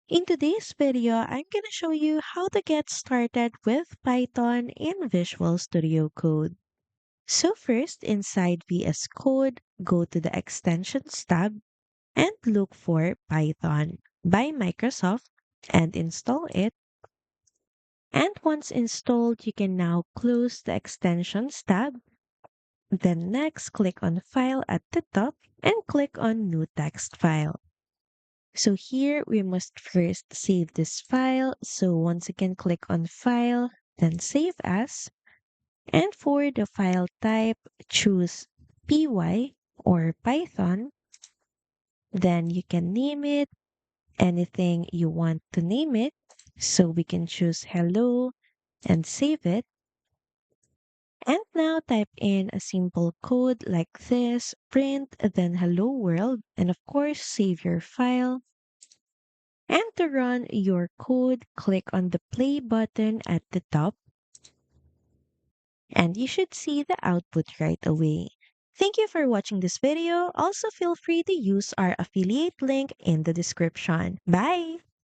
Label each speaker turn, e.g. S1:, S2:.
S1: In today's video, I'm going to show you how to get started with Python in Visual Studio Code. So first, inside VS Code, go to the Extensions tab and look for Python by Microsoft and install it. And once installed, you can now close the Extensions tab. Then next, click on File at the top and click on New Text File. So here we must first save this file. So once again, click on File, then Save As. And for the file type, choose py or Python. Then you can name it anything you want to name it. So we can choose hello and save it. And now type in a simple code like this, print, then hello world, and of course save your file. And to run your code, click on the play button at the top and you should see the output right away. Thank you for watching this video. Also feel free to use our affiliate link in the description. Bye!